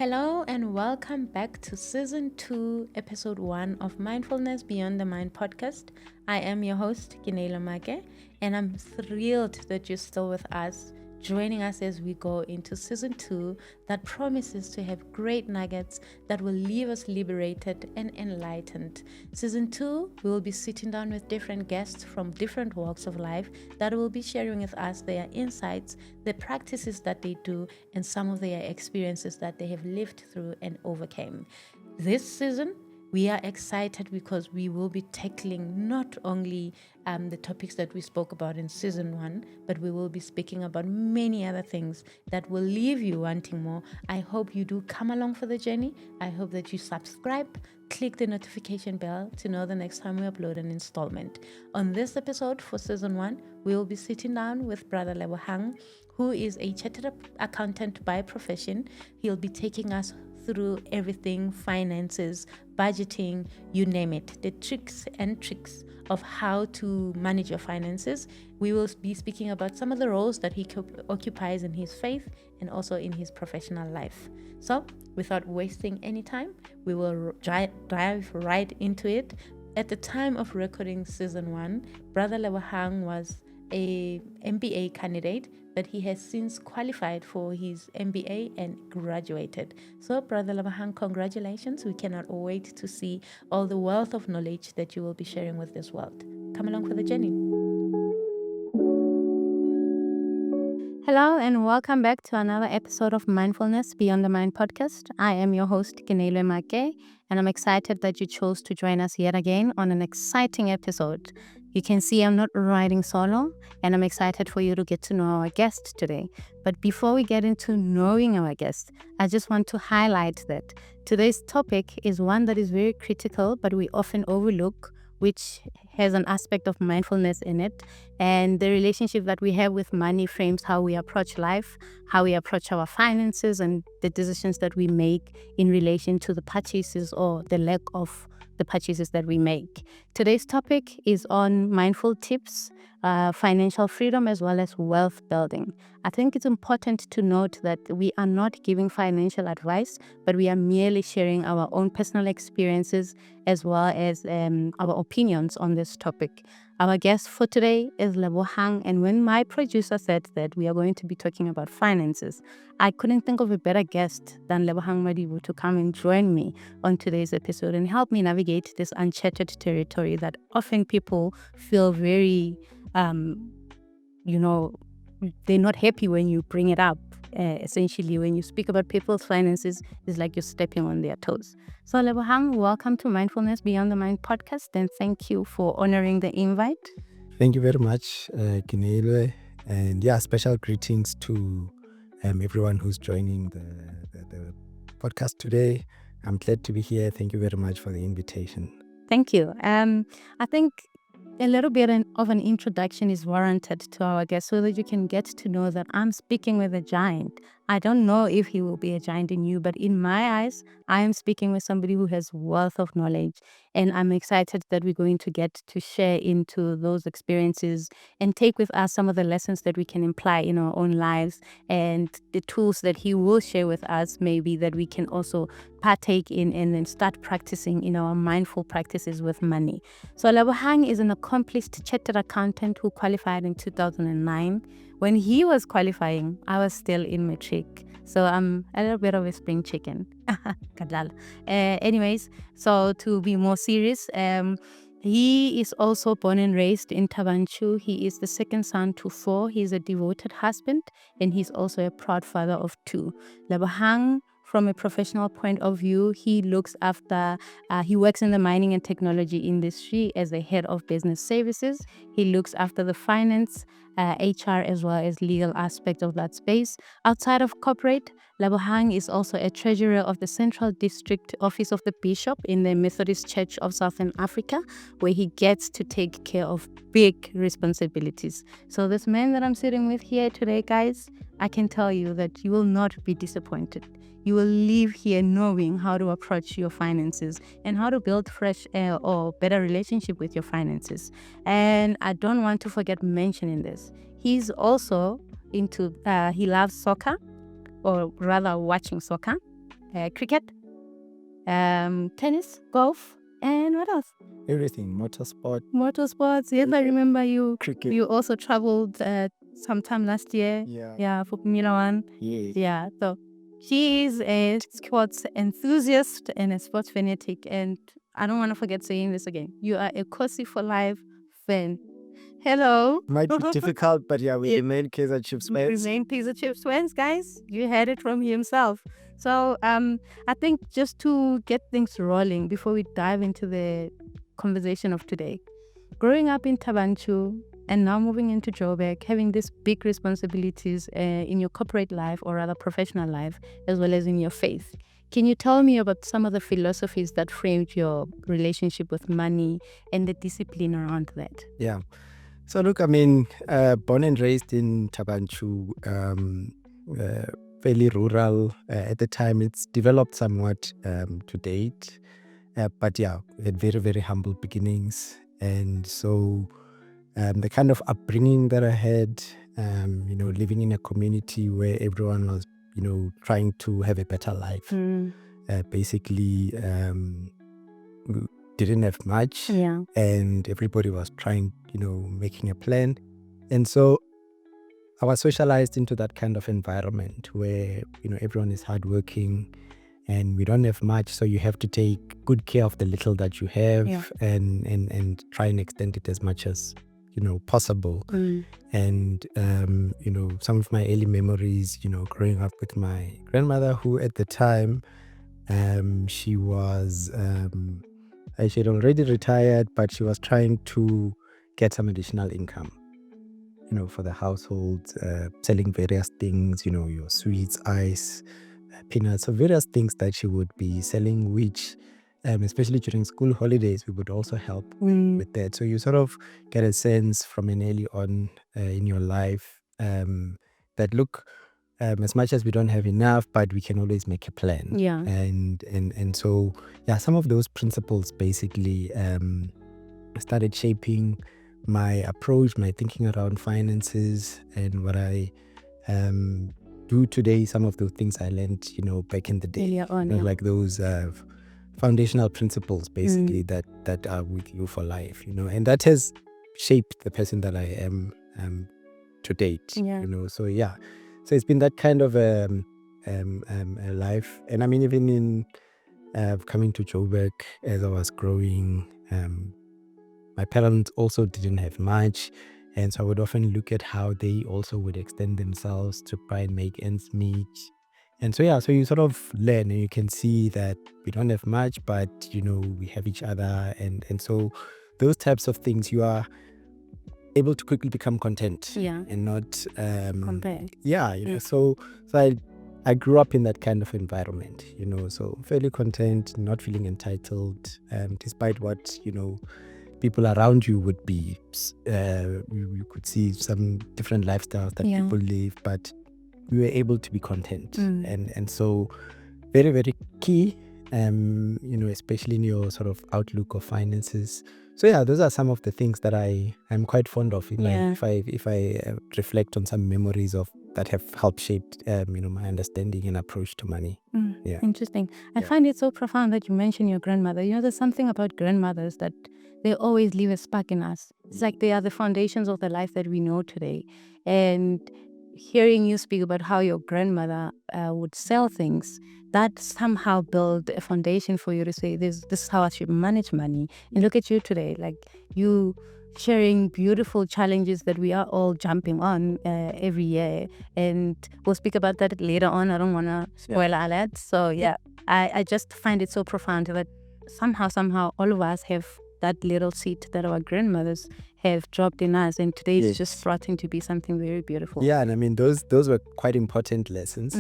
Hello and welcome back to Season 2, Episode 1 of Mindfulness Beyond the Mind podcast. I am your host, Keneilwe Maake, and I'm thrilled that you're still with us, joining us as we go into Season 2 that promises to have great nuggets that will leave us liberated and enlightened. Season 2, we will be sitting down with different guests from different walks of life that will be sharing with us their insights, the practices that they do, and some of their experiences that they have lived through and overcame. This season, we are excited because we will be tackling not only the topics that we spoke about in Season 1, but we will be speaking about many other things that will leave you wanting more. I hope you do come along for the journey. I hope that you subscribe, click the notification bell to know the next time we upload an installment. On this episode for Season 1, we will be sitting down with Brother Lebogang, who is a chartered accountant by profession. He'll be taking us through everything, finances, budgeting, you name it, the tricks of how to manage your finances. We will be speaking about some of the roles that he occupies in his faith and also in his professional life. So, without wasting any time, we will dive right into it. At the time of recording Season 1, Brother Lebogang was a MBA candidate, but he has since qualified for his MBA and graduated. So, Brother Lebogang, congratulations. We cannot wait to see all the wealth of knowledge that you will be sharing with this world. Come along for the journey. Hello and welcome back to another episode of Mindfulness Beyond the Mind podcast. I am your host, Keneilwe Maake, and I'm excited that you chose to join us yet again on an exciting episode. You can see I'm not riding solo, and I'm excited for you to get to know our guest today. But before we get into knowing our guest, I just want to highlight that today's topic is one that is very critical, but we often overlook, which has an aspect of mindfulness in it. And the relationship that we have with money frames how we approach life, how we approach our finances, and the decisions that we make in relation to the purchases or the lack of the purchases that we make. Today's topic is on mindful tips, financial freedom, as well as wealth building. I think it's important to note that we are not giving financial advice, but we are merely sharing our own personal experiences as well as our opinions on this topic. Our guest for today is Lebogang, and when my producer said that we are going to be talking about finances, I couldn't think of a better guest than Lebogang Madibo to come and join me on today's episode and help me navigate this uncharted territory that often people feel very, they're not happy when you bring it up. Essentially, when you speak about people's finances, it's like you're stepping on their toes. So, Lebogang, welcome to Mindfulness Beyond the Mind podcast, and thank you for honoring the invite. Thank you very much, Keneilwe. And special greetings to everyone who's joining the podcast today. I'm glad to be here. Thank you very much for the invitation. Thank you. I think a little bit of an introduction is warranted to our guest so that you can get to know that I'm speaking with a giant. I don't know if he will be a giant in you, but in my eyes, I am speaking with somebody who has wealth of knowledge. And I'm excited that we're going to get to share into those experiences and take with us some of the lessons that we can apply in our own lives and the tools that he will share with us, maybe that we can also partake in and then start practicing in our mindful practices with money. So Lebogang is an accomplished chartered accountant who qualified in 2009. When he was qualifying, I was still in matric. So I'm a little bit of a spring chicken. Anyways, so to be more serious, he is also born and raised in Tabanchu. He is the second son to 4. He's a devoted husband, and he's also a proud father of 2. Lebogang, from a professional point of view, he looks after, he works in the mining and technology industry as the head of business services. He looks after the finance, HR, as well as legal aspect of that space. Outside of corporate, Lebogang is also a treasurer of the Central District Office of the Bishop in the Methodist Church of Southern Africa, where he gets to take care of big responsibilities. So this man that I'm sitting with here today, guys, I can tell you that you will not be disappointed. You will leave here knowing how to approach your finances and how to build fresh or better relationship with your finances. And I don't want to forget mentioning this. He's also into, he loves soccer, or rather watching soccer. cricket, tennis, golf, and what else? Everything, motorsport, Motorsports. Yes, I remember you. cricket. You also traveled sometime last year. Yeah. For Formula One. Yeah. Yeah, so she is a sports enthusiast and a sports fanatic, and I don't want to forget saying this again. You are a Kosi for Life fan. Hello. Might be difficult, but yeah, we remain Kaizer Chiefs fans. Remain Pizza Chips fans, guys. You heard it from himself. So I think just to get things rolling before we dive into the conversation of today, growing up in Tabanchu and now moving into Joburg, having these big responsibilities in your corporate life or rather professional life, as well as in your faith. Can you tell me about some of the philosophies that framed your relationship with money and the discipline around that? Yeah. So look, I mean, born and raised in Tabanchu, fairly rural at the time. It's developed somewhat to date, but yeah, had very, very humble beginnings. And so the kind of upbringing that I had, living in a community where everyone was, trying to have a better life, basically didn't have much, and everybody was trying, making a plan. And so I was socialized into that kind of environment where, everyone is hardworking and we don't have much. So you have to take good care of the little that you have and try and extend it as much as, possible. And, some of my early memories, growing up with my grandmother, who at the time, she was, she had already retired, but she was trying to get some additional income, for the household, selling various things, your sweets, ice, peanuts, so various things that she would be selling, which, especially during school holidays, we would also help with that. So you sort of get a sense from an early on in your life that look, as much as we don't have enough, but we can always make a plan. And so, some of those principles basically started shaping my approach, my thinking around finances, and what I do today. Some of those things I learned, back in the day, like those foundational principles, basically that are with you for life, and that has shaped the person that I am to date. So it's been that kind of a life. And I mean, even in coming to Joburg as I was growing, my parents also didn't have much. And so I would often look at how they also would extend themselves to try and make ends meet. And so, so you sort of learn and you can see that we don't have much, but, we have each other. And so those types of things, you are able to quickly become content and not compare. So I grew up in that kind of environment, so fairly content, not feeling entitled, despite what people around you would be. You could see some different lifestyles that people live, but we were able to be content. And so very, very key, especially in your sort of outlook of finances. So those are some of the things that I'm quite fond of. Like if I reflect on some memories of that have helped shape my understanding and approach to money. Interesting. I find it so profound that you mention your grandmother. There's something about grandmothers that they always leave a spark in us. It's like they are the foundations of the life that we know today. And hearing you speak about how your grandmother would sell things, that somehow built a foundation for you to say, this is how I should manage money. And look at you today, like you sharing beautiful challenges that we are all jumping on every year. And we'll speak about that later on. I don't want to spoil all that. So I just find it so profound that somehow all of us have that little seed that our grandmothers have dropped in us, and today it's just starting to be something very beautiful. And I mean those were quite important lessons.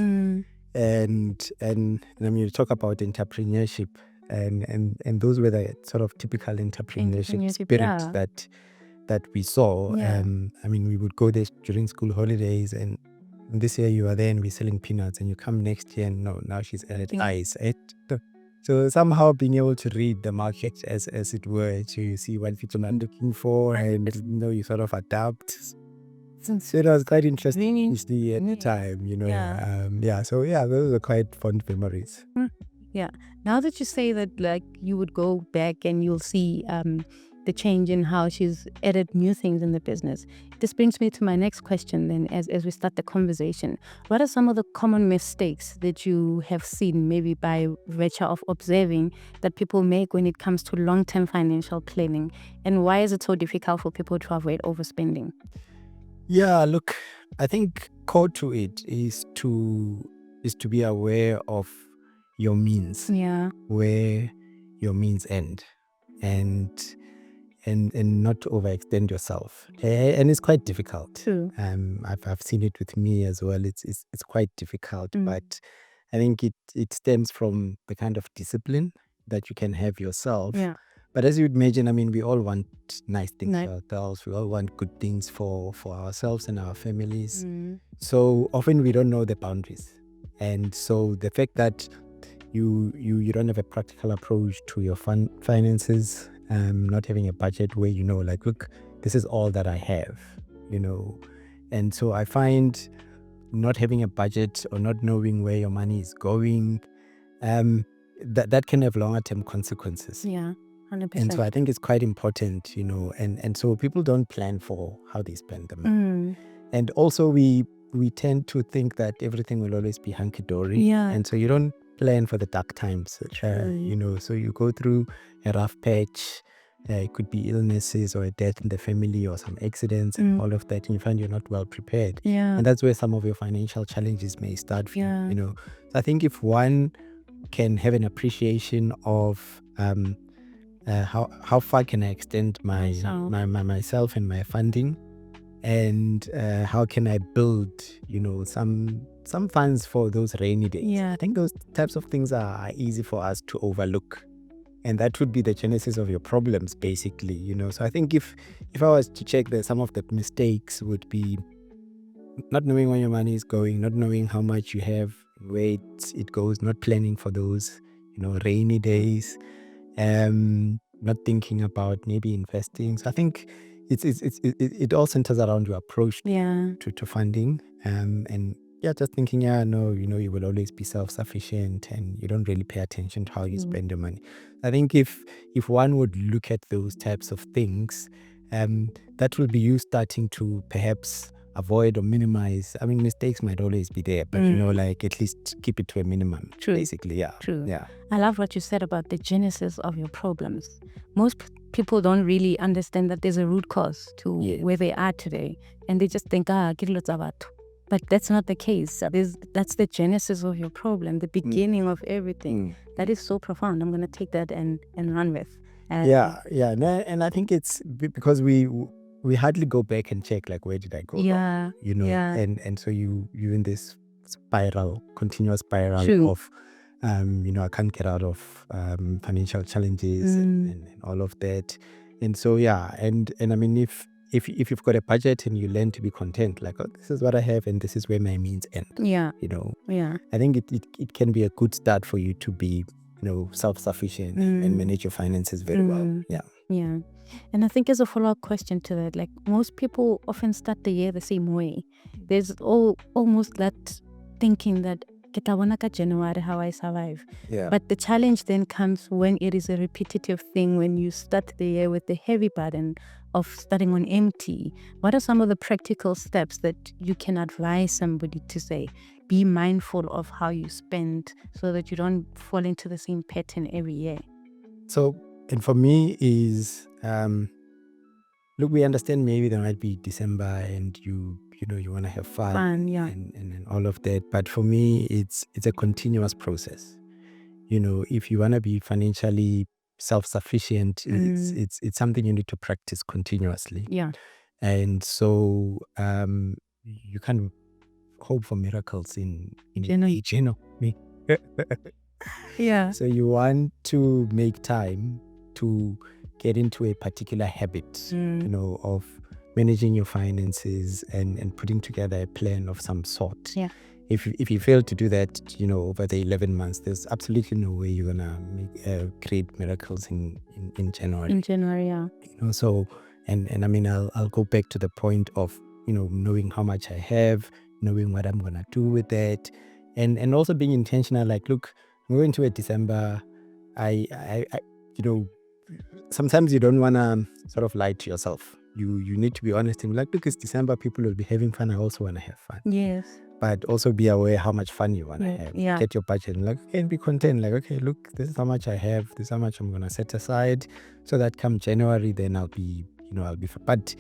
And I mean, you talk about entrepreneurship, and those were the sort of typical entrepreneurship spirit that we saw. I mean, we would go there during school holidays, and this year you are there and we're selling peanuts, and you come next year and now she's at ice. So somehow being able to read the market as it were, to see what people are looking for, and you sort of adapt So it was quite interesting at the time, so those are quite fond memories. Yeah. Now that you say that, like, you would go back and you'll see the change in how she's added new things in the business. This brings me to my next question then, as we start the conversation. What are some of the common mistakes that you have seen, maybe by virtue of observing, that people make when it comes to long-term financial planning? And why is it so difficult for people to avoid overspending? Yeah, look, I think core to it is to be aware of your means, where your means end, and not to overextend yourself. And it's quite difficult. True. I've seen it with me as well. It's quite difficult, but I think it stems from the kind of discipline that you can have yourself. Yeah. But as you'd imagine, I mean, we all want nice things for ourselves. We all want good things for ourselves and our families. So often we don't know the boundaries. And so the fact that you don't have a practical approach to your finances, not having a budget where like, look, this is all that I have, and so I find not having a budget or not knowing where your money is going, that can have longer term consequences. 100%. And so I think it's quite important, and so people don't plan for how they spend the money. And also we tend to think that everything will always be hunky-dory. And so you don't plan for the dark times, so you go through a rough patch. It could be illnesses or a death in the family or some accidents and all of that, and you find you're not well prepared. And that's where some of your financial challenges may start from, So I think if one can have an appreciation of how far can I extend myself and my funding, and how can I build, some funds for those rainy days. I think those types of things are easy for us to overlook, and that would be the genesis of your problems, basically. So I think if I was to check, some of the mistakes would be not knowing where your money is going, not knowing how much you have, where it goes, not planning for those, rainy days, not thinking about maybe investing. So I think it all centers around your approach to funding, and just thinking, you will always be self-sufficient, and you don't really pay attention to how you spend your money. I think if one would look at those types of things, that will be you starting to perhaps avoid or minimize. I mean, mistakes might always be there, but like, at least keep it to a minimum. True. Basically, True. Yeah. I love what you said about the genesis of your problems. Most people don't really understand that there's a root cause to where they are today, and they just think, but that's not the case. That's the genesis of your problem, the beginning of everything. That is so profound. I'm going to take that and run with. And I think it's because we hardly go back and check, like, where did I go wrong? And so you in this continuous spiral of I can't get out of financial challenges and all of that. And so and I mean, if you've got a budget and you learn to be content, like, this is what I have and this is where my means end. I think it can be a good start for you to be self-sufficient and manage your finances very well. And I think as a follow-up question to that, like, most people often start the year the same way. There's almost that thinking that January, how I survive. But the challenge then comes when it is a repetitive thing, when you start the year with the heavy burden of starting on empty. What are some of the practical steps that you can advise somebody to say, be mindful of how you spend so that you don't fall into the same pattern every year? So, and for me is, look, we understand maybe there might be December and you want to have fun and all of that. But for me, it's a continuous process. If you want to be financially self-sufficient, it's something you need to practice continuously. And so you can't hope for miracles in me. So you want to make time to get into a particular habit, of managing your finances and putting together a plan of some sort. If you fail to do that, over the 11 months, there's absolutely no way you're gonna create miracles in January. In January, So, and I mean, I'll go back to the point of knowing how much I have, knowing what I'm going to do with it, and also being intentional. Like, look, I'm going to a December. I sometimes you don't want to sort of lie to yourself. You need to be honest and be like, look, it's December, people will be having fun. I also want to have fun. Yes. But also be aware how much fun you want to have. Yeah. Get your budget and and be content. Like, okay, look, this is how much I have. This is how much I'm going to set aside. So that come January, then I'll be fine. But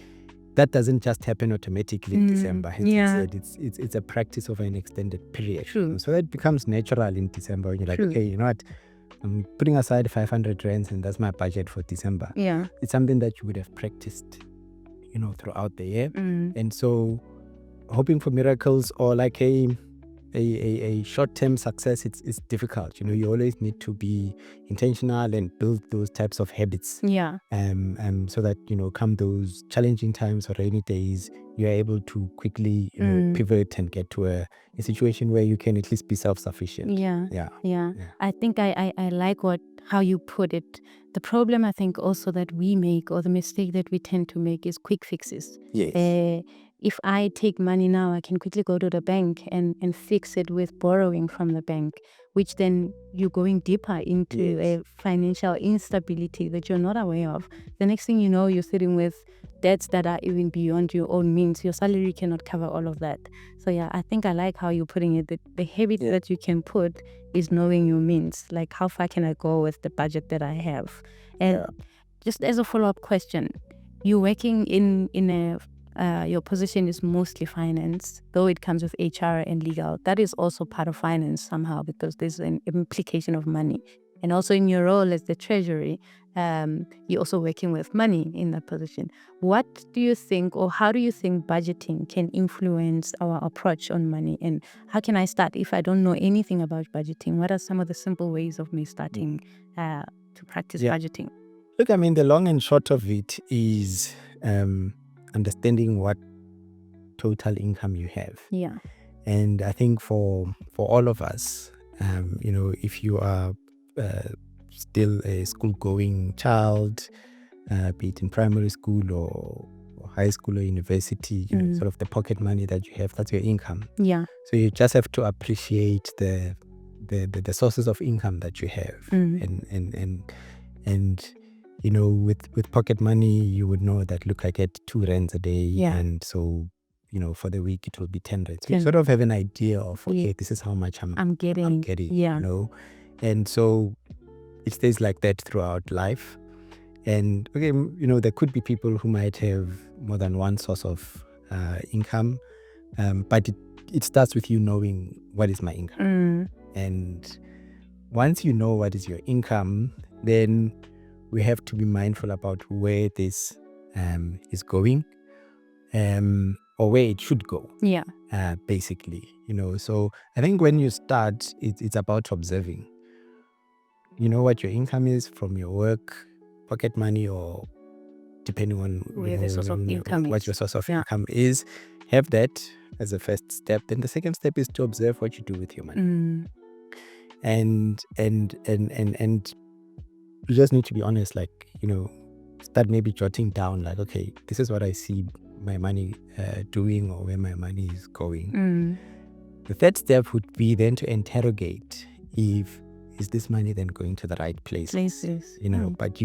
that doesn't just happen automatically in December. It's a practice over an extended period. True. So that becomes natural in December when you're like, okay, you know what? I'm putting aside 500 rands and that's my budget for December. Yeah. It's something that you would have practiced, throughout the year. And so hoping for miracles or like a short-term success, it's difficult. You always need to be intentional and build those types of habits. Yeah. So that, come those challenging times or rainy days, you're able to quickly, pivot and get to a situation where you can at least be self-sufficient. Yeah. I think I like how you put it. The problem I think also that we make, or the mistake that we tend to make, is quick fixes. Yes. If I take money now, I can quickly go to the bank and fix it with borrowing from the bank, which then you're going deeper into a financial instability that you're not aware of. The next thing you know, you're sitting with debts that are even beyond your own means. Your salary cannot cover all of that. So yeah, I think I like how you're putting it. The habit that you can put is knowing your means. Like, how far can I go with the budget that I have? And just as a follow-up question, you're working in a your position is mostly finance, though it comes with HR and legal. That is also part of finance somehow, because there's an implication of money. And also in your role as the treasury, you're also working with money in that position. What do you think, or how do you think budgeting can influence our approach on money? And how can I start if I don't know anything about budgeting? What are some of the simple ways of me starting to practice budgeting? Look, I mean, the long and short of it is understanding what total income you have. Yeah. And I think for all of us, if you are still a school-going child, be it in primary school or high school or university, sort of the pocket money that you have, that's your income. Yeah. So you just have to appreciate the sources of income that you have. And with pocket money, you would know that, look, I get 2 rands a day. And so, for the week, it will be 10 rands. So you sort of have an idea of, okay, this is how much I'm getting. And so it stays like that throughout life. And, okay, there could be people who might have more than one source of income. But it starts with you knowing what is my income. And once you know what is your income, then we have to be mindful about where this is going, or where it should go. Yeah. Basically, So I think when you start, it's about observing. You know what your income is from your work, pocket money, or depending on where the source of income what your source of income is. Have that as a first step. Then the second step is to observe what you do with your money. And you just need to be honest, like, start maybe jotting down, like, okay, this is what I see my money doing, or where my money is going. The third step would be then to interrogate is this money then going to the right places? But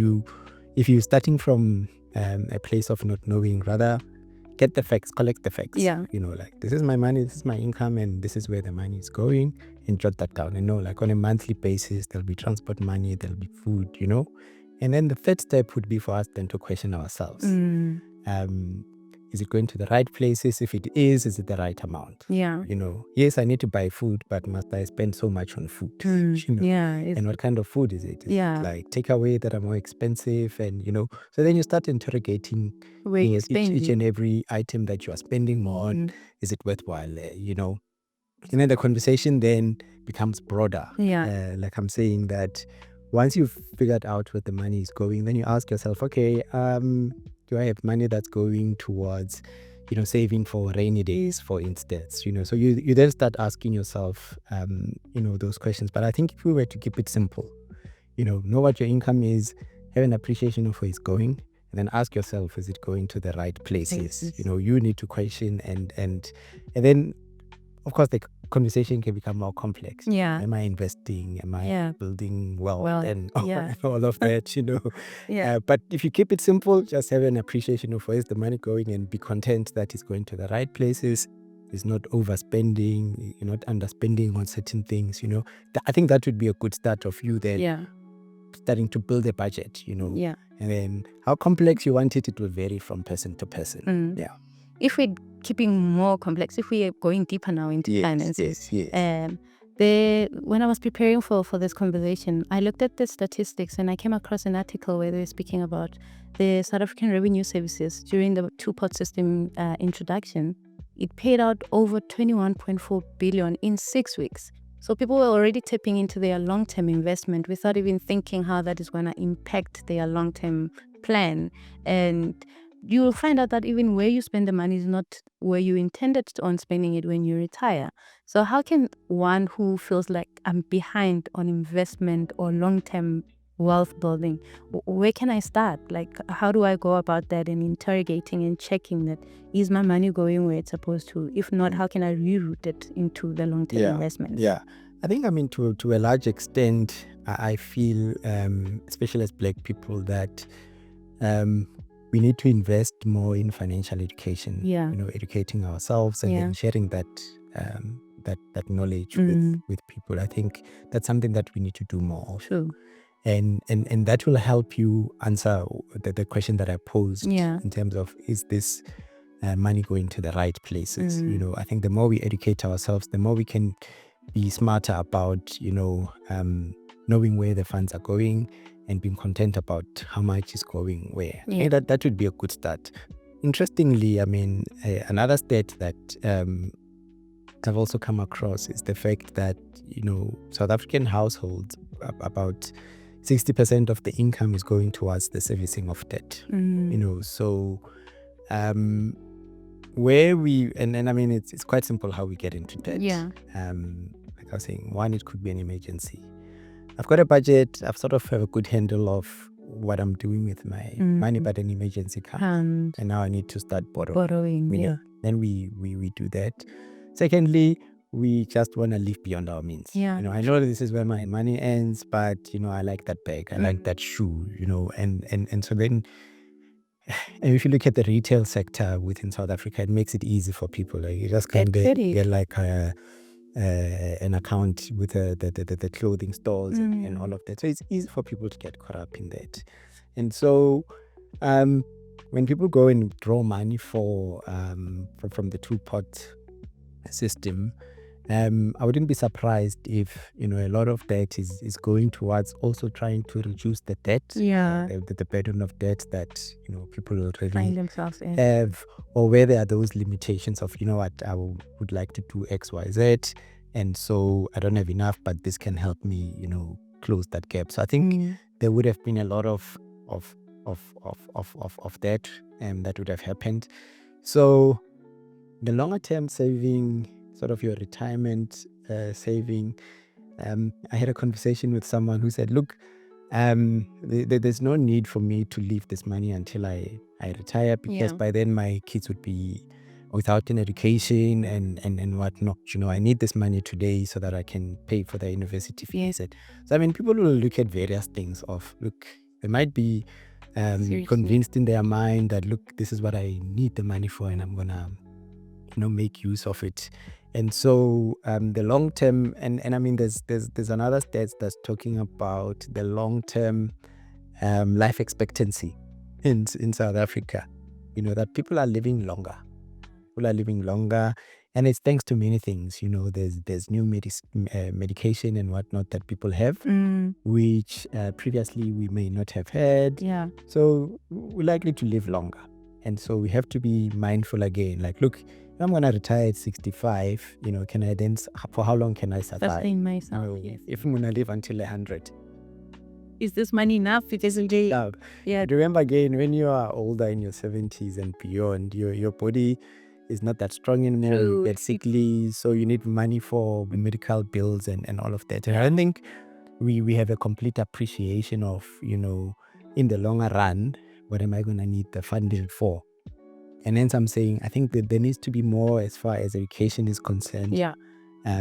if you're starting from a place of not knowing, rather get the facts, collect the facts. Like, this is my money, this is my income, and this is where the money is going, and jot that down. And like, on a monthly basis, there'll be transport money, there'll be food, And then the third step would be for us then to question ourselves. Is it going to the right places? If it is it the right amount? Yes, I need to buy food, but must I spend so much on food? And what kind of food is it? Is it like takeaway that are more expensive? And so then you start interrogating each and every item that you are spending more on. Is it worthwhile? And then the conversation then becomes broader. Like I'm saying, that once you've figured out where the money is going, then you ask yourself, okay, do I have money that's going towards, saving for rainy days, for instance? So you then start asking yourself, those questions. But I think if we were to keep it simple, know what your income is, have an appreciation of where it's going, then ask yourself, is it going to the right places? You need to question and then, of course, the conversation can become more complex. Yeah. Am I investing? Am I building wealth? And yeah. all of that, Yeah. But if you keep it simple, just have an appreciation of where's the money going and be content that it's going to the right places. It's not overspending, you're not underspending on certain things, I think that would be a good start of you then starting to build a budget, Yeah. And then how complex you want it will vary from person to person. Yeah. If we're keeping more complex, if we are going deeper now into finances, when I was preparing for this conversation, I looked at the statistics and I came across an article where they were speaking about the South African Revenue Services during the two-pot system introduction. It paid out over 21.4 billion in 6 weeks. So people were already tapping into their long-term investment without even thinking how that is going to impact their long-term plan. And you will find out that even where you spend the money is not where you intended on spending it when you retire. So how can one who feels like I'm behind on investment or long-term wealth building, where can I start? Like, how do I go about that and interrogating and checking that is my money going where it's supposed to? If not, how can I reroute it into the long-term investment? Yeah. I think, to a large extent, I feel, especially as Black people, that we need to invest more in financial education. Educating ourselves and then sharing that knowledge with people. I think that's something that we need to do more of. True. And that will help you answer the question that I posed in terms of, is this money going to the right places? I think the more we educate ourselves, the more we can be smarter about, knowing where the funds are going and being content about how much is going where. I think that would be a good start. Interestingly, another stat that I've also come across is the fact that, South African households, about 60% of the income is going towards the servicing of debt. So where we, it's quite simple how we get into debt. Like I was saying, one, it could be an emergency. I've got a budget, I've sort of have a good handle of what I'm doing with my money, but an emergency comes. And now I need to start borrowing. Then we do that. Secondly, we just want to live beyond our means. I know this is where my money ends, but I like that bag, I like that shoe, and so then, and if you look at the retail sector within South Africa, it makes it easy for people. Like, you just can't get like an account with the clothing stores and all of that. So it's easy for people to get caught up in that. And so when people go and draw money from the two-pot system, I wouldn't be surprised if a lot of that is going towards also trying to reduce the debt, the burden of debt that people already find themselves in, have, or where there are those limitations of I would like to do X, Y, Z, and so I don't have enough, but this can help me close that gap. So I think there would have been a lot of that that would have happened. So the longer term saving, sort of your retirement saving, I had a conversation with someone who said, look, there's no need for me to leave this money until I retire, because by then my kids would be without an education and whatnot. I need this money today so that I can pay for their university fees. So people will look at various things of, look, they might be convinced in their mind that, look, this is what I need the money for, and I'm gonna make use of it. And so the long term, and there's another stat that's talking about the long term life expectancy in South Africa. That people are living longer. And it's thanks to many things. There's new medication and whatnot that people have, which previously we may not have had. So we're likely to live longer. And so we have to be mindful again. Like, look, if I'm going to retire at 65, can I then, for how long can I survive? Sustain myself, If I'm going to live until 100. Is this money enough? It isn't. Remember again, when you are older, in your 70s and beyond, your body is not that strong anymore. You get sickly, so you need money for medical bills and all of that. And I don't think we have a complete appreciation of, in the longer run, what am I going to need the funding for? And hence I'm saying, I think that there needs to be more as far as education is concerned. Yeah.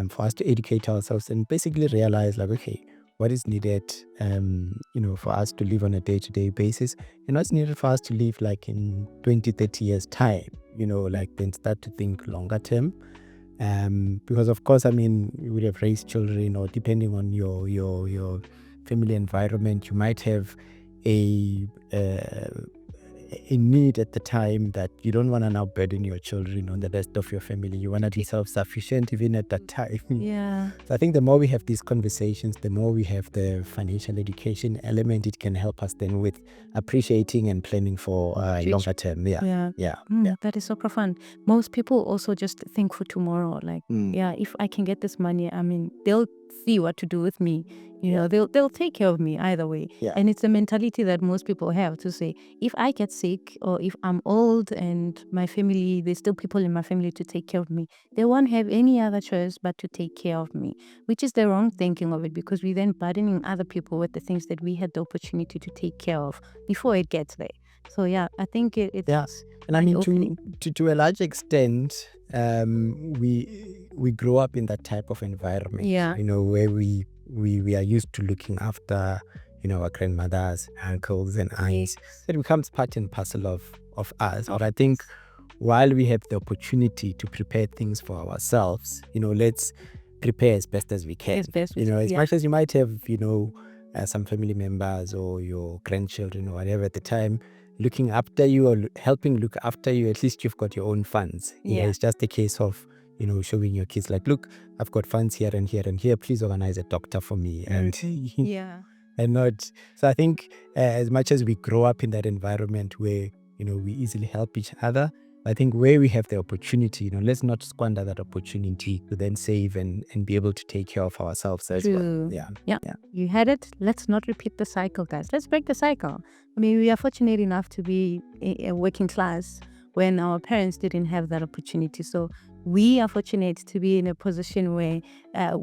For us to educate ourselves and basically realize like, okay, what is needed, for us to live on a day-to-day basis, and what's needed for us to live like in 20, 30 years time, like then start to think longer term. Because of course, I mean, you would have raised children, or depending on your family environment, you might have a need at the time that you don't want to now burden your children on the rest of your family. You want to be self-sufficient even at that time. Yeah. So I think the more we have these conversations, the more we have the financial education element, it can help us then with appreciating and planning for longer term. Yeah. That is so profound. Most people also just think for tomorrow. Like, if I can get this money, I mean, they'll see what to do with me. They'll take care of me either way. Yeah. And it's a mentality that most people have to say, if I get sick or if I'm old and my family, there's still people in my family to take care of me, they won't have any other choice but to take care of me, which is the wrong thinking of it, because we then burdening other people with the things that we had the opportunity to take care of before it gets there. So yeah, I think it's and I mean to a large extent, we grow up in that type of environment. Yeah. Where we are used to looking after our grandmothers, uncles and aunts. It becomes part and parcel of us. But I think while we have the opportunity to prepare things for ourselves, let's prepare as best as we can. As much as you might have some family members or your grandchildren or whatever at the time looking after you or helping look after you, at least you've got your own funds. It's just a case of showing your kids like, look, I've got funds here and here and here, please organize a doctor for me. And and not. So I think as much as we grow up in that environment where we easily help each other, I think where we have the opportunity, let's not squander that opportunity to then save and be able to take care of ourselves as well. Yeah. You had it. Let's not repeat the cycle, guys. Let's break the cycle. I mean, we are fortunate enough to be a working class when our parents didn't have that opportunity. So we are fortunate to be in a position where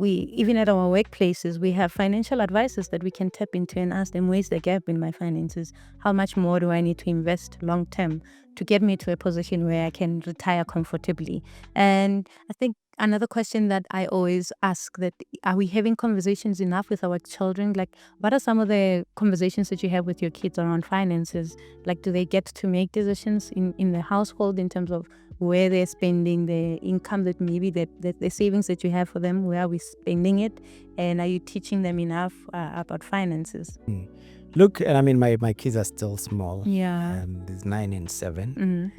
even at our workplaces, we have financial advisors that we can tap into and ask them, where's the gap in my finances? How much more do I need to invest long term to get me to a position where I can retire comfortably? And I think another question that I always ask, that are we having conversations enough with our children? Like, what are some of the conversations that you have with your kids around finances? Like, do they get to make decisions in the household in terms of where they're spending the income, that maybe that the savings that you have for them, where are we spending it? And are you teaching them enough about finances? Look, I mean, my kids are still small. Yeah. There's 9 and 7.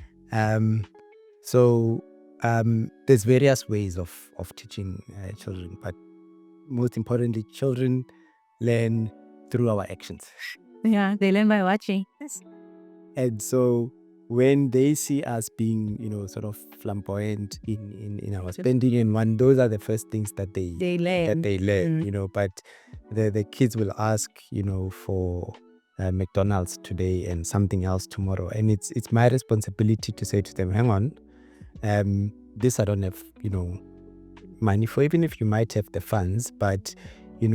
So there's various ways of teaching children, but most importantly, children learn through our actions. Yeah, they learn by watching. And so when they see us being, sort of flamboyant in our spending, and those are the first things that they learn. But the kids will ask, for McDonald's today and something else tomorrow, and it's my responsibility to say to them, hang on, this I don't have, money for, even if you might have the funds, but you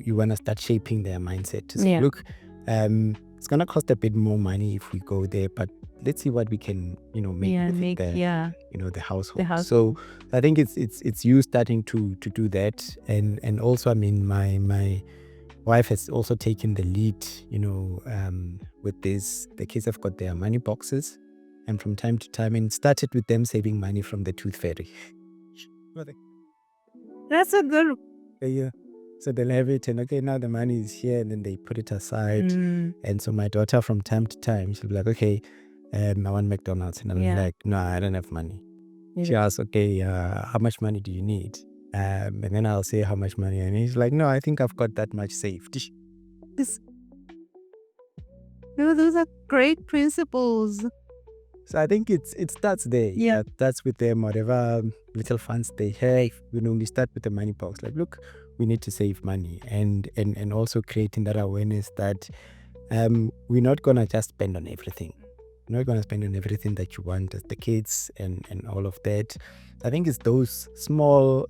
want to start shaping their mindset to say, look, it's gonna cost a bit more money if we go there, but let's see what we can make the household. So I think it's you starting to do that, and also, I mean, my wife has also taken the lead with this. The kids have got their money boxes, and from time to time, and started with them saving money from the tooth fairy. That's a good. Yeah. So they'll have it, and okay, now the money is here, and then they put it aside. And so my daughter, from time to time, she'll be like, okay, I want McDonald's. And I'm like, no, I don't have money. She asks, okay, how much money do you need? And then I'll say how much money. And he's like, no, I think I've got that much saved. Those are great principles. So I think it starts there. Yeah. That's with them, whatever little funds they have. We start with the money box. Like, look, we need to save money, and also creating that awareness that we're not gonna just spend on everything. We're not gonna spend on everything that you want as the kids and all of that. I think it's those small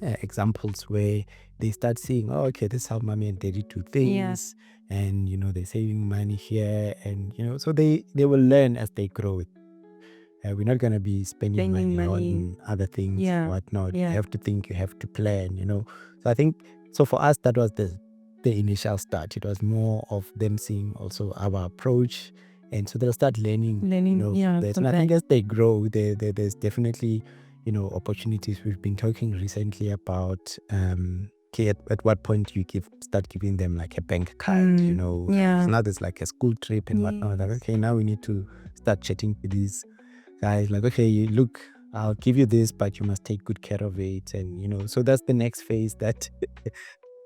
examples where they start seeing, oh, okay, this is how mommy and daddy do things, and they're saving money here, and so they will learn as they grow. We're not going to be spending money on other things, whatnot. You have to think, you have to plan, So I think, so for us, that was the initial start. It was more of them seeing also our approach. And so they'll start learning. And I think as they grow, there's definitely, opportunities. We've been talking recently about, okay, at what point you start giving them like a bank card, So now there's like a school trip and whatnot. Like, okay, now we need to start chatting to these guys, like, okay, look, I'll give you this, but you must take good care of it. And so that's the next phase that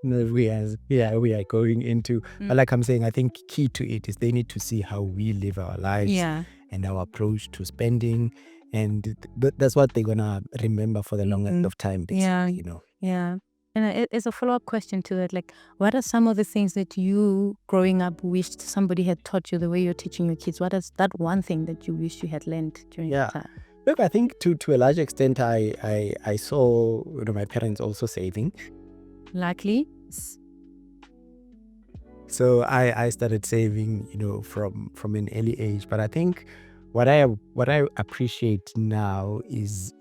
we are going into. But like I'm saying, I think key to it is they need to see how we live our lives and our approach to spending, and that's what they're gonna remember for the longest of time, basically, And as a follow-up question to that, like, what are some of the things that you, growing up, wished somebody had taught you the way you're teaching your kids? What is that one thing that you wish you had learned during that time? Look, I think to a large extent, I saw my parents also saving. Luckily. So I started saving, from an early age. But I think what I appreciate now is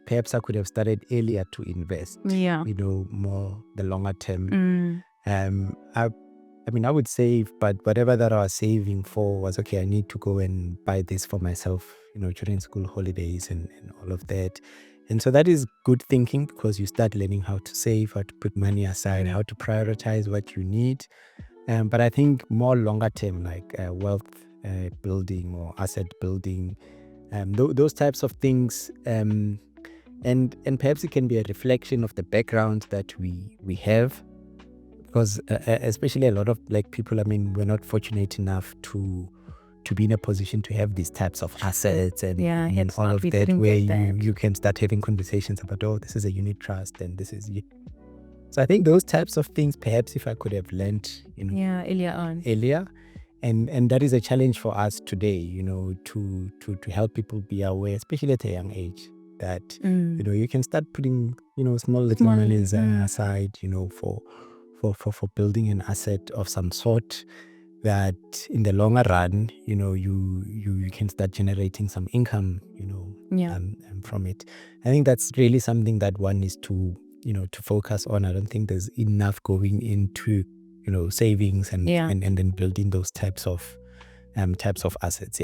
perhaps I could have started earlier to invest. More the longer term. I would save, but whatever that I was saving for was, okay, I need to go and buy this for myself, during school holidays and all of that. And so that is good thinking, because you start learning how to save, how to put money aside, how to prioritize what you need. But I think more longer term, like wealth building or asset building, those types of things. And perhaps it can be a reflection of the background that we have. Because especially a lot of Black people, we're not fortunate enough to be in a position to have these types of assets and all of that, where you can start having conversations about, oh, this is a unit trust and this is... So I think those types of things, perhaps if I could have learned earlier on. And that is a challenge for us today, to help people be aware, especially at a young age, that you can start putting small little monies aside, for building an asset of some sort, that in the longer run, you can start generating some income, from it. I think that's really something that one needs to focus on. I don't think there's enough going into savings and then building those types of assets.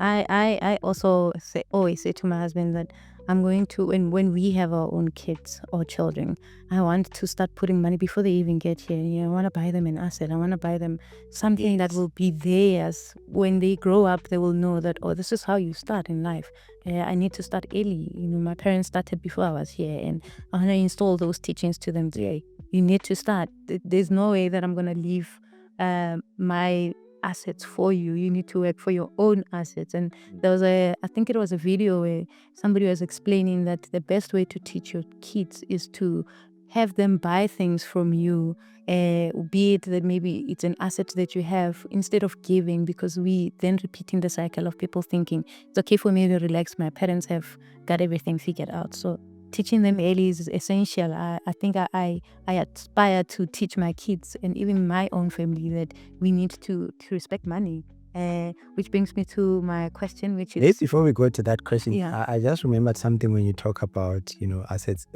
I also always say to my husband that I'm going to, when we have our own kids or children, I want to start putting money before they even get here. I want to buy them an asset. I want to buy them something that will be theirs. When they grow up, they will know that, oh, this is how you start in life. I need to start early. My parents started before I was here, and I want to install those teachings to them today. You need to start. There's no way that I'm going to leave my assets for you. You need to work for your own assets. And there was I think it was a video where somebody was explaining that the best way to teach your kids is to have them buy things from you, be it that maybe it's an asset that you have, instead of giving, because we then repeating the cycle of people thinking it's okay for me to relax, my parents have got everything figured out. So teaching them early is essential. I think I aspire to teach my kids and even my own family that we need to respect money. Which brings me to my question, which is... Before we go to that question, I just remembered something when you talk about, assets,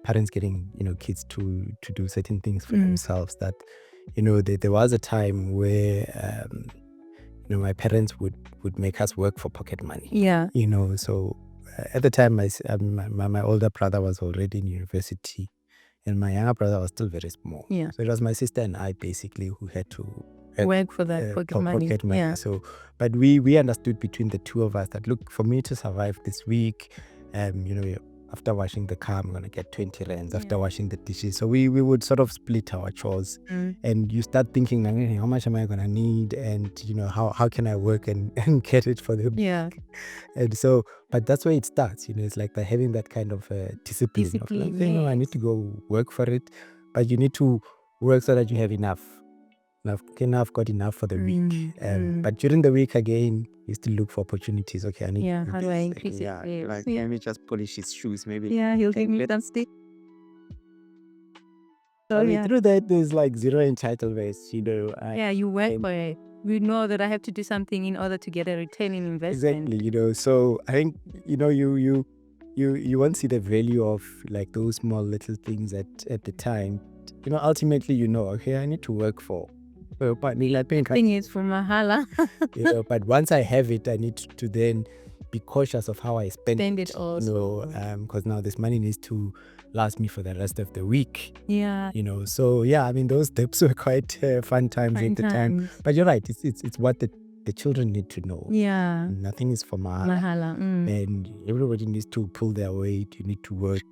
parents getting, kids to do certain things for themselves, that, there was a time where, my parents would make us work for pocket money. So at the time, my older brother was already in university, and my younger brother was still very small. So it was my sister and I basically who had to work for that pocket money. So, but we understood between the two of us that, look, for me to survive this week, after washing the car, I'm gonna get 20 rands. After washing the dishes, so we would sort of split our chores, and you start thinking, how much am I gonna need, and how can I work and get it for them. And so, but that's where it starts. It's like by having that kind of discipline of like, I need to go work for it, but you need to work so that you have enough. I've got enough for the week. But during the week again, you still look for opportunities. Okay, I need how do I increase it? like let me just polish his shoes, maybe. He'll give me some stick. So through that, there's like zero entitlement, you work for it. We know that I have to do something in order to get a return in investment. Exactly, so I think, you won't see the value of like those small little things at the time. Ultimately, okay, I need to work for. Thing is for mahala. But once I have it, I need to then be cautious of how I spend it also. Because now this money needs to last me for the rest of the week. Yeah. So those tips were quite fun times at the time. But you're right, it's what the children need to know. Yeah. Nothing is for mahala. And everybody needs to pull their weight. You need to work.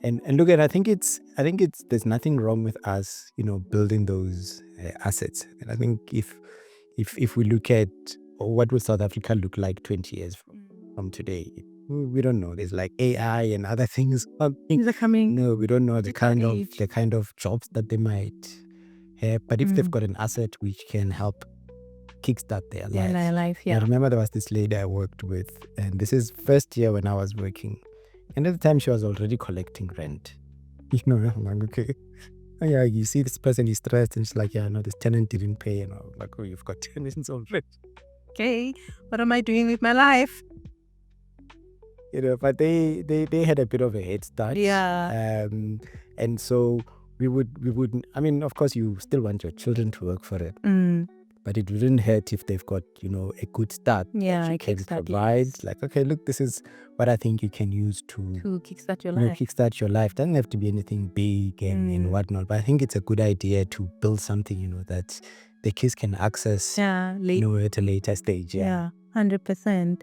And look at, I think there's nothing wrong with us, building those assets. And I think if we look at what would South Africa look like 20 years from today, we don't know. There's like AI and other things. Things are coming. No, we don't know the kind of jobs that they might have. But if they've got an asset which can help kickstart their life. Yeah. I remember there was this lady I worked with, and this is first year when I was working. And at the time, she was already collecting rent. I'm like, okay. Oh, yeah, you see this person is stressed, and she's like, yeah, no, this tenant didn't pay. And I'm like, oh, you've got tenants already. Okay, what am I doing with my life? But they had a bit of a head start. Yeah. And so we would. I mean, of course, you still want your children to work for it. But it wouldn't hurt if they've got, a good start. Yeah, you can provide. Yes. Like, okay, look, this is what I think you can use to kickstart your life. Kickstart your life. Doesn't have to be anything big and whatnot. But I think it's a good idea to build something, that the kids can access. At a later stage. Yeah, 100%.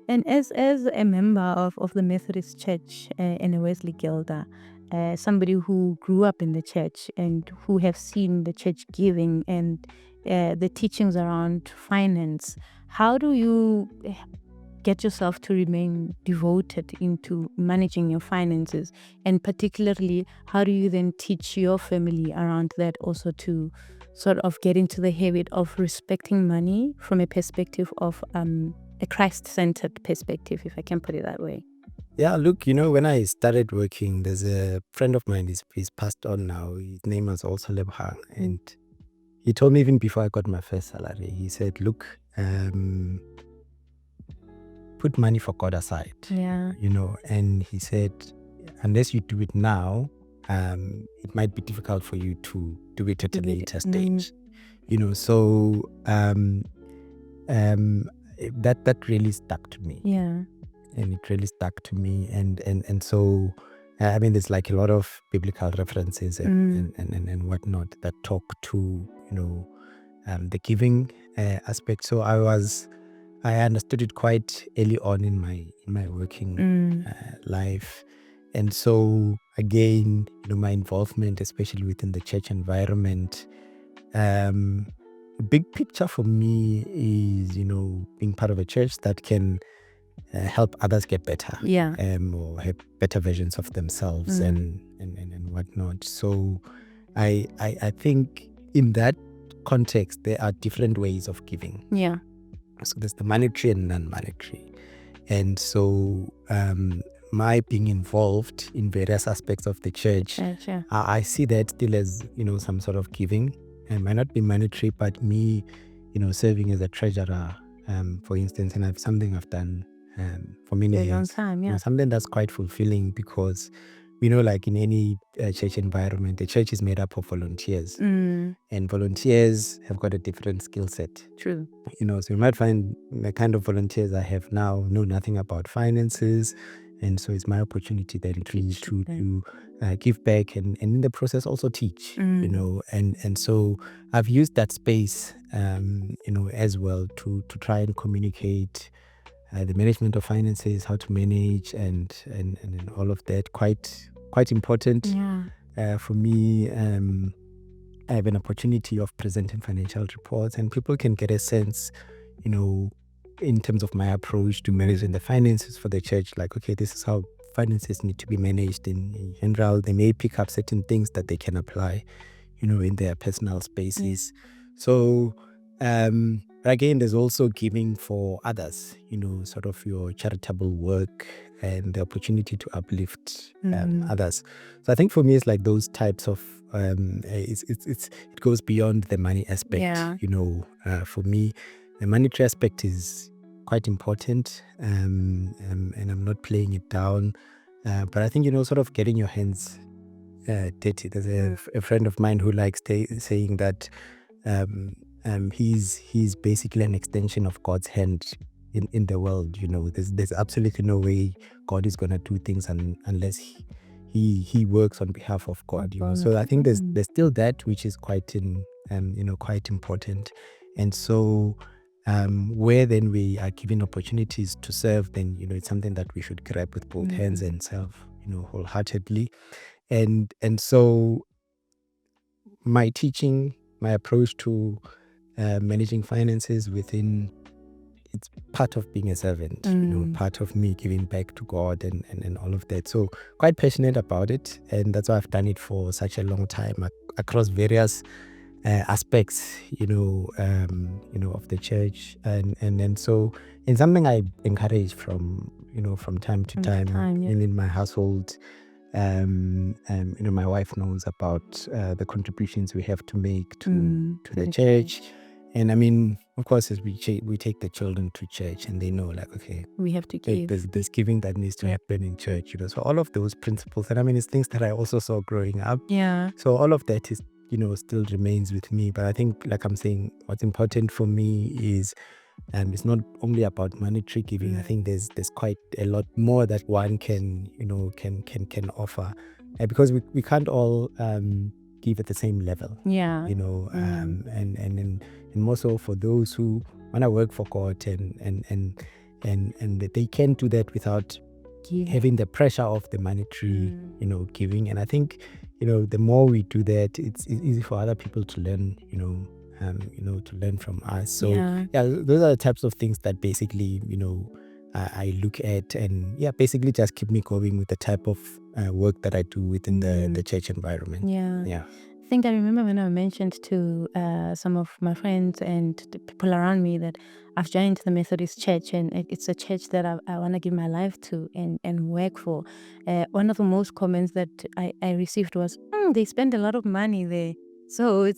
And as a member of the Methodist Church and a Wesley Guilder, somebody who grew up in the church and who have seen the church giving and the teachings around finance, how do you get yourself to remain devoted into managing your finances? And particularly, how do you then teach your family around that also to sort of get into the habit of respecting money from a perspective of a Christ-centered perspective, if I can put it that way? Yeah, look, when I started working, there's a friend of mine, he's passed on now. His name was also Lebogang. And he told me even before I got my first salary, he said, look, put money for God aside. Yeah. And he said, unless you do it now, it might be difficult for you to do it at a later stage. So that really stuck to me. Yeah. And it really stuck to me. And so there's like a lot of biblical references and whatnot that talk to the giving aspect. So I understood it quite early on in my working life. And so again, my involvement, especially within the church environment, the big picture for me is, being part of a church that can help others get better. Yeah. Or have better versions of themselves and whatnot. So I think in that context, there are different ways of giving. Yeah. So there's the monetary and non-monetary. And so my being involved in various aspects of the church, I see that still as, some sort of giving. It might not be monetary, but me, serving as a treasurer, for instance, and something I've done for many years. Long time, something that's quite fulfilling because like in any church environment, the church is made up of volunteers. And volunteers have got a different skill set. True. So you might find the kind of volunteers I have now know nothing about finances. And so it's my opportunity then to give back and in the process also teach, and so I've used that space, as well to try and communicate the management of finances, how to manage and all of that. Quite important for me. I have an opportunity of presenting financial reports, and people can get a sense, in terms of my approach to managing the finances for the church. Like, okay, this is how finances need to be managed in general. They may pick up certain things that they can apply, in their personal spaces. So, but again, there's also giving for others, sort of your charitable work and the opportunity to uplift others. So I think for me, it's like those types of, it goes beyond the money aspect. Yeah. For me, the monetary aspect is quite important, and I'm not playing it down. But I think, sort of getting your hands dirty. There's a friend of mine who likes saying that he's basically an extension of God's hand in the world. There's absolutely no way God is gonna do things unless he works on behalf of God. So I think there's still that, which is quite quite important. And so where then we are given opportunities to serve, then it's something that we should grab with both hands and serve wholeheartedly. And so my teaching, my approach to managing finances within, it's part of being a servant, part of me giving back to God and all of that. So quite passionate about it, and that's why I've done it for such a long time across various aspects, of the church, and so it's something I encourage from time to time, in my household. My wife knows about the contributions we have to make to the church. And I mean, of course, as we take the children to church, and they know, like, okay, We have to give. there's giving that needs to happen in church, So all of those principles, and I mean, it's things that I also saw growing up. Yeah. So all of that is, still remains with me. But I think, like I'm saying, what's important for me is, it's not only about monetary giving. I think there's quite a lot more that one can offer, because we can't all give at the same level. Yeah. And more so for those who want to work for God, and they can do that without having the pressure of the monetary giving. And I think the more we do that, it's easy for other people to learn to learn from us. So those are the types of things that basically I look at, and basically just keep me going with the type of work that I do within the church environment. I think I remember when I mentioned to some of my friends and the people around me that I've joined the Methodist Church, and it's a church that I want to give my life to and work for. One of the most comments that I received was, they spend a lot of money there. So it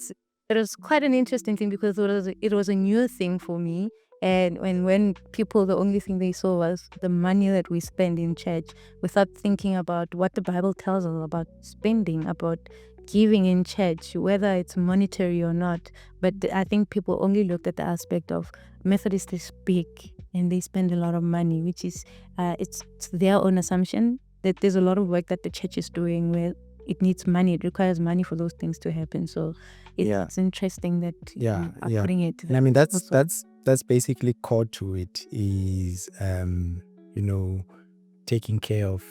was quite an interesting thing, because it was a new thing for me. And when people, the only thing they saw was the money that we spend in church, without thinking about what the Bible tells us about spending, about giving in church, whether it's monetary or not. But I think people only looked at the aspect of Methodists is big and they spend a lot of money, which is it's their own assumption that there's a lot of work that the church is doing where it needs money. It requires money for those things to happen. So it's interesting that you are putting it. And I mean, that's basically core to it, is taking care of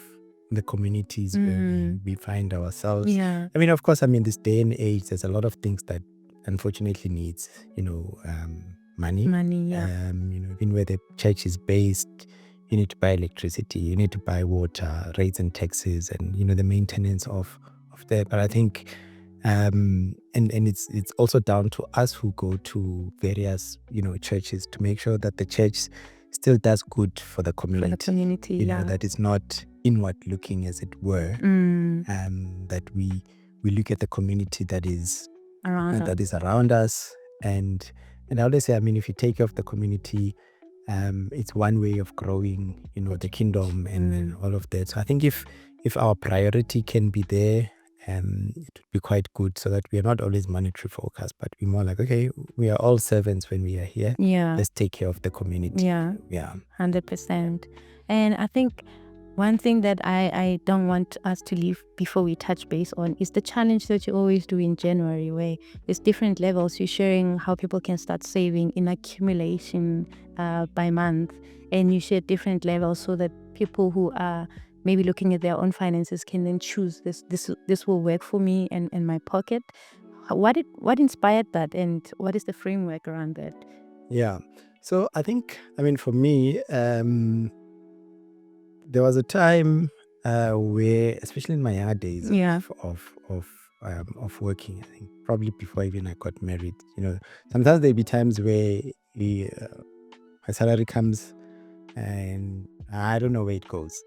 the communities where we find ourselves. I mean, of course, this day and age, there's a lot of things that unfortunately needs money. Even where the church is based, you need to buy electricity, you need to buy water, rates and taxes, and the maintenance of that. But I think and it's also down to us who go to various churches to make sure that the church still does good for the community, that it's not inward looking, as it were, that we look at the community that is around us. And I always say, if you take care of the community, it's one way of growing the kingdom and all of that. So I think if our priority can be there, it would be quite good, so that we are not always monetary focused, but we're more like, okay, we are all servants when we are here. Let's take care of the community. 100%. And I think one thing that I don't want us to leave before we touch base on is the challenge that you always do in January, where there's different levels. You're sharing how people can start saving in accumulation by month, and you share different levels so that people who are maybe looking at their own finances can then choose this will work for me and my pocket. What inspired that, and what is the framework around that? So I think, for me, there was a time where, especially in my younger days of working. I think probably before even I got married. Sometimes there'll be times where my salary comes and I don't know where it goes.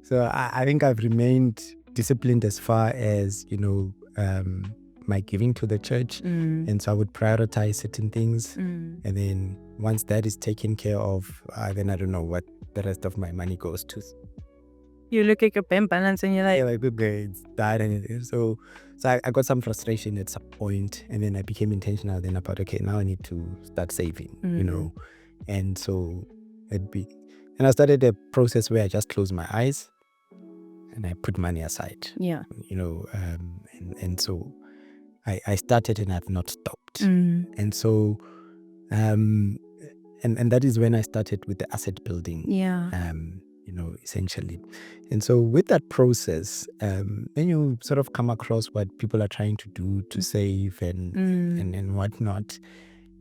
So I think I've remained disciplined as far as, my giving to the church. And so I would prioritize certain things. And then once that is taken care of, then I don't know what the rest of my money goes to. You look at your bank balance and you're like, yeah, like, okay, it's that. And so I got some frustration at some point, and then I became intentional then about, okay, now I need to start saving, and so and I started a process where I just closed my eyes and I put money aside. Yeah. And so I started and I've not stopped. And so and that is when I started with the asset building. Yeah. Essentially. And so with that process, then you sort of come across what people are trying to do to save and whatnot.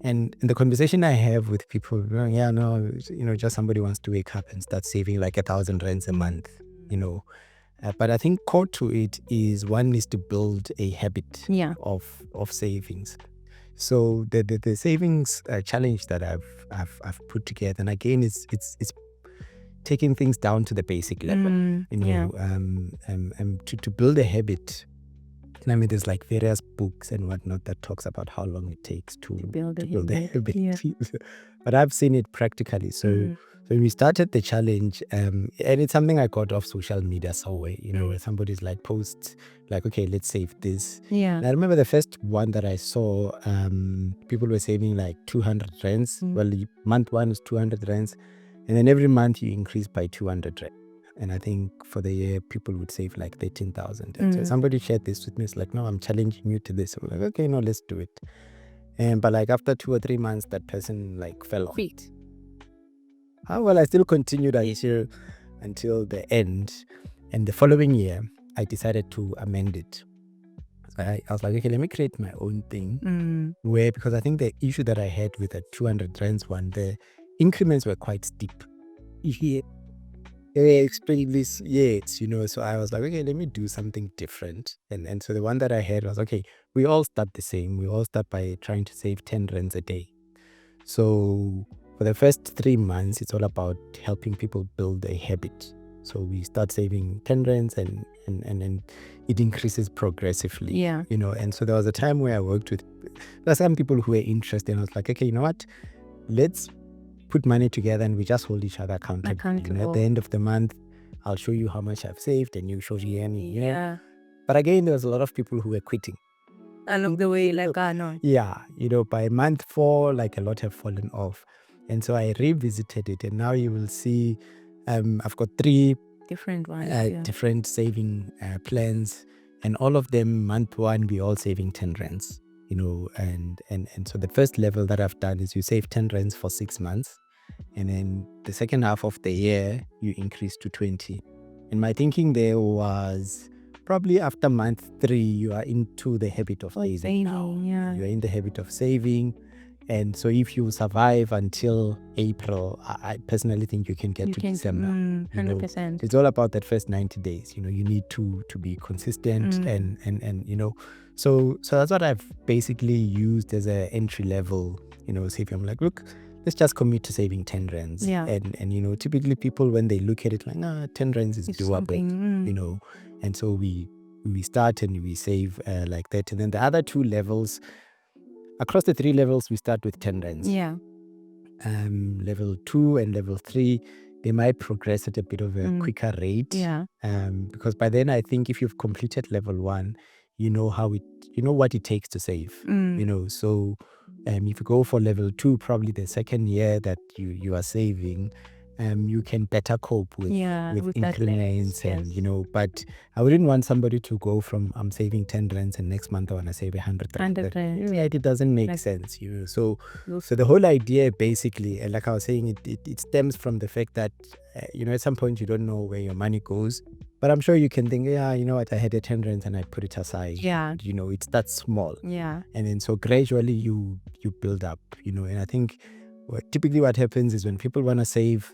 And the conversation I have with people, just somebody wants to wake up and start saving like 1,000 rands a month, but I think core to it is one needs to build a habit of savings. So the savings challenge that I've put together, and again, it's taking things down to the basic level, to build a habit. And I mean, there's like various books and whatnot that talks about how long it takes to build a habit. Yeah. But I've seen it practically. So when we started the challenge, and it's something I got off social media somewhere, where somebody's like posts like, okay, let's save this. Yeah. And I remember the first one that I saw, people were saving like 200 rands. Well, month one was 200 rands. And then every month you increase by 200 rands. And I think for the year, people would save like 13,000. So somebody shared this with me. It's like, no, I'm challenging you to this. I'm like, okay, no, let's do it. But like after 2 or 3 months, that person like fell off. Well, I still continued until the end. And the following year, I decided to amend it. So I was like, okay, let me create my own thing. Because I think the issue that I had with the 200 rands one, the increments were quite steep. Explain this yet, so I was like, okay, let me do something different. And so the one that I had was, okay, we all start the same. We all start by trying to save 10 rands a day. So for the first 3 months, it's all about helping people build a habit. So we start saving 10 rands and then it increases progressively. Yeah. And so there was a time where I worked with some people who were interested, and I was like, okay, you know what? Let's put money together and we just hold each other accountable. At the end of the month, I'll show you how much I've saved and you show me any. Yeah. But again, there was a lot of people who were quitting. Along the way, like, no. Yeah. By month 4, like a lot have fallen off. And so I revisited it, and now you will see I've got 3 different ones, different saving plans, and all of them, month 1, we all saving 10 rands. And so the first level that I've done is you save 10 rands for 6 months. And then the second half of the year, you increase to 20. And my thinking there was probably after month 3, you are into the habit of saving now. Yeah. You're in the habit of saving. And so if you survive until April, I personally think you can get to December. 100%. It's all about that first 90 days. You need to be consistent and So that's what I've basically used as an entry level, saving. I'm like, look, let's just commit to saving 10 rands. Yeah. And typically people, when they look at it, like, 10 rands is doable, And so we start and we save like that. And then the other 2 levels, across the 3 levels, we start with 10 rands. Yeah. Level 2 and level 3, they might progress at a bit of a quicker rate. Yeah. Because by then, I think if you've completed level 1, you know what it takes to save. So if you go for level 2, probably the second year that you are saving, you can better cope with increments and but I wouldn't want somebody to go from I'm saving 10 rands and next month I want to save 100 rands. It doesn't make sense. So the whole idea basically, and like I was saying, it stems from the fact that at some point you don't know where your money goes. But I'm sure you can think, you know what, I had a 10 rands and I put it aside. Yeah. It's that small. Yeah. And then so gradually you build up, and I think typically what happens is when people want to save,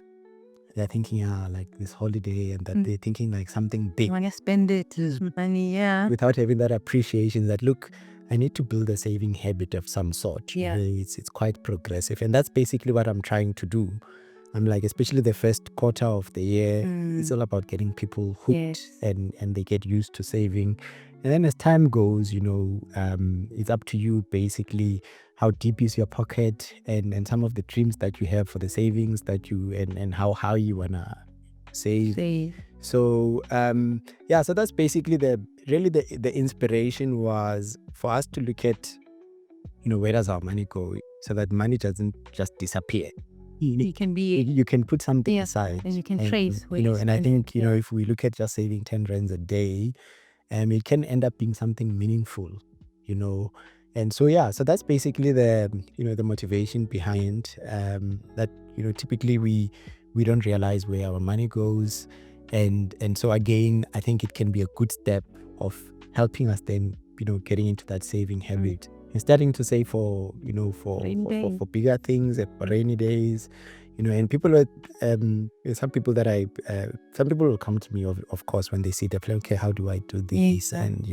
they're thinking, like this holiday, and that they're thinking like something big. You want to spend it, money, without having that appreciation that, look, I need to build a saving habit of some sort. Yeah. It's quite progressive. And that's basically what I'm trying to do. I'm like, especially the first quarter of the year, it's all about getting people hooked and they get used to saving. And then as time goes, it's up to you basically how deep is your pocket and some of the dreams that you have for the savings that you and how you wanna save. So so that's basically the inspiration was for us to look at, where does our money go, so that money doesn't just disappear. You can put something aside, and you can trace and I think if we look at just saving 10 rands a day, it can end up being something meaningful, and so that's basically the the motivation behind that. Typically we don't realize where our money goes, and so again, I think it can be a good step of helping us then getting into that saving habit and starting to save for for bigger things, for rainy days, and people are some people will come to me, of course, when they see the plan. Okay, how do I do this? And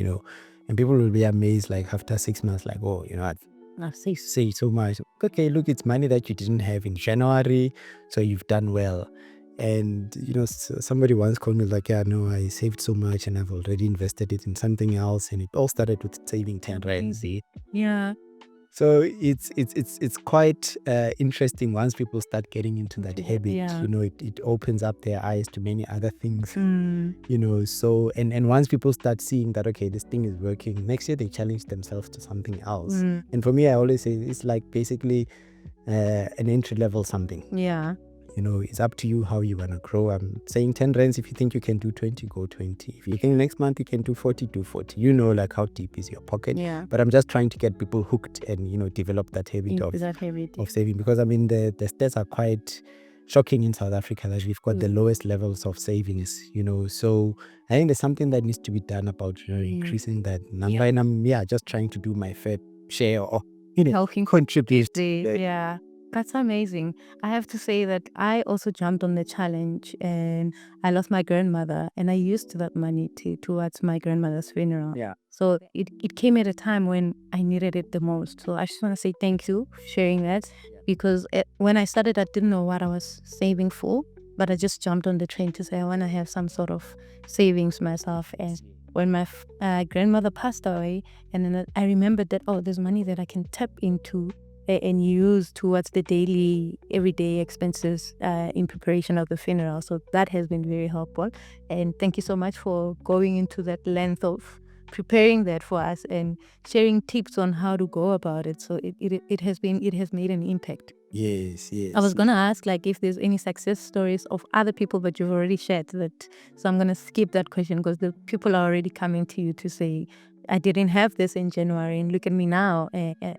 and people will be amazed, like after 6 months, like, oh, I've saved so much. Okay, look, it's money that you didn't have in January, so you've done well. And somebody once called me like, yeah, no, I saved so much and I've already invested it in something else, and it all started with saving 10 rand. So it's quite interesting once people start getting into that habit. It opens up their eyes to many other things. So and once people start seeing that, okay, this thing is working, next year they challenge themselves to something else. And for me, I always say it's like basically an entry level something. It's up to you how you want to grow. I'm saying 10 rands. If you think you can do 20, go 20. If you think next month you can do 40, do 40. Like how deep is your pocket. But I'm just trying to get people hooked and, develop that habit of saving. Because, the stats are quite shocking in South Africa that we've got the lowest levels of savings, So I think there's something that needs to be done about increasing that number. And I'm just trying to do my fair share or helping contribute. That's amazing. I have to say that I also jumped on the challenge, and I lost my grandmother, and I used that money towards my grandmother's funeral. So it came at a time when I needed it the most. So I just want to say thank you for sharing that, because when I started, I didn't know what I was saving for, but I just jumped on the train to say I want to have some sort of savings myself. And when my grandmother passed away, and then I remembered that, there's money that I can tap into and use towards the daily, everyday expenses in preparation of the funeral. So that has been very helpful. And thank you so much for going into that length of preparing that for us and sharing tips on how to go about it. So it has made an impact. Yes. I was going to ask if there's any success stories of other people, but you've already shared that. So I'm going to skip that question, because the people are already coming to you to say, I didn't have this in January, and look at me now,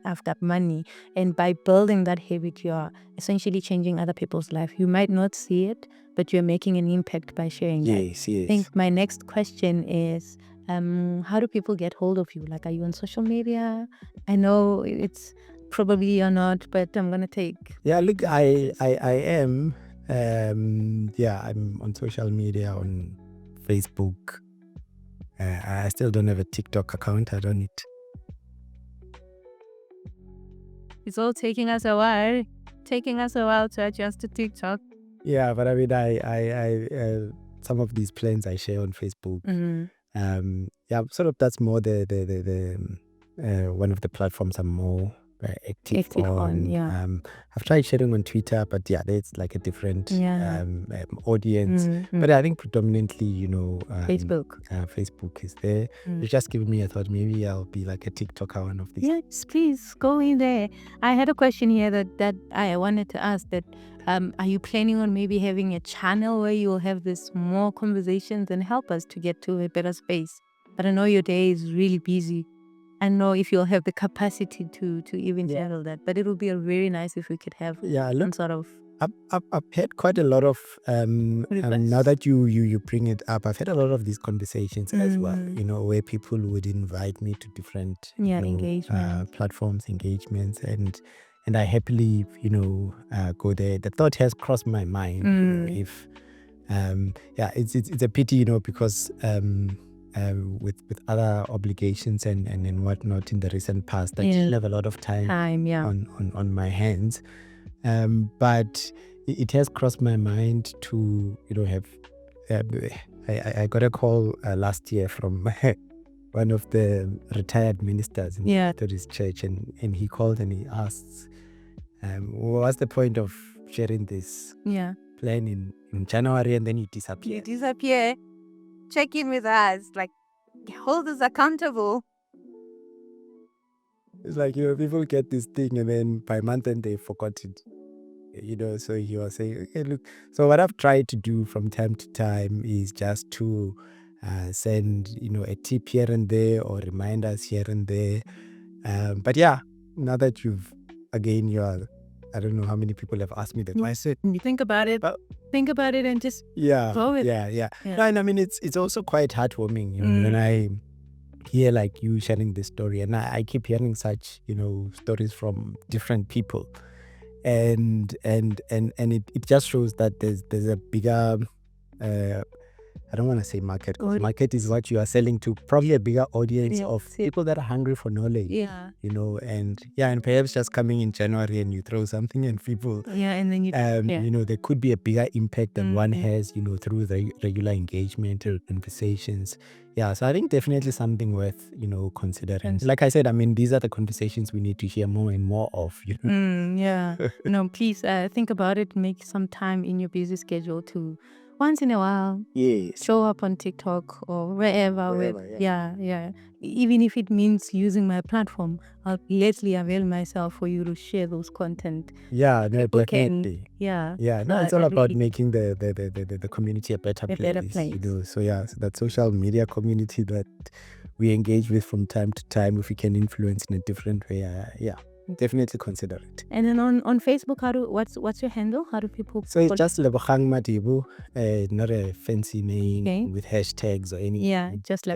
I've got money. And by building that habit, you are essentially changing other people's life. You might not see it, but you're making an impact by sharing that. Yes. I think my next question is, how do people get hold of you? Are you on social media? I know it's probably you're not, but I'm going to take... Yeah, look, I am. I'm on social media, on Facebook. I still don't have a TikTok account. I don't need. It's all taking us a while to adjust to TikTok. Yeah, but I some of these plans I share on Facebook. Sort of that's more the one of the platforms I'm more active on. I've tried sharing on Twitter, but it's like a different audience. But I think predominantly, Facebook is there. It's just giving me a thought. Maybe I'll be like a TikToker one of these. Yes, please go in there. I had a question here that I wanted to ask. That are you planning on maybe having a channel where you will have this more conversations and help us to get to a better space? But I know your day is really busy. I know if you'll have the capacity to even handle that, but it would be very nice if we could have some sort of... I've had quite a lot of now that you bring it up, I've had a lot of these conversations as well, where people would invite me to different engagements. Platforms, engagements, and I happily, go there. The thought has crossed my mind, if, it's a pity, because with other obligations and whatnot in the recent past, I didn't have a lot of time on my hands. But it has crossed my mind to, have. I got a call last year from one of the retired ministers in the Methodist Church, and he called and he asked, what's the point of sharing this plan in January and then you disappear? You disappear. Check in with us. Like, hold us accountable. It's like, people get this thing and then by month end they forgot it. So he was saying, okay, look, so what I've tried to do from time to time is just to send, a tip here and there or reminders here and there. But yeah, now that I don't know how many people have asked me that question. You think about it, and just go with it. Yeah. No, and I mean, it's also quite heartwarming, when I hear like you sharing this story, and I keep hearing such, stories from different people. And it just shows that there's a bigger, I don't want to say market, because market is what you are selling to, probably a bigger audience of people that are hungry for knowledge. And perhaps just coming in January and you throw something and people, and then there could be a bigger impact than one has, through the regular engagement or conversations. So I think definitely something worth, considering. Like I said, I mean, these are the conversations we need to hear more and more of. Please think about it. Make some time in your busy schedule to once in a while show up on TikTok or wherever. Even if it means using my platform, I'll gladly avail myself for you to share those content. Definitely. It's all about making the community a better place. So that social media community that we engage with from time to time, if we can influence in a different way, definitely consider it. And then on Facebook, what's your handle? How do people? So it's just Lebogang Madibo, not a fancy name with hashtags or anything. Just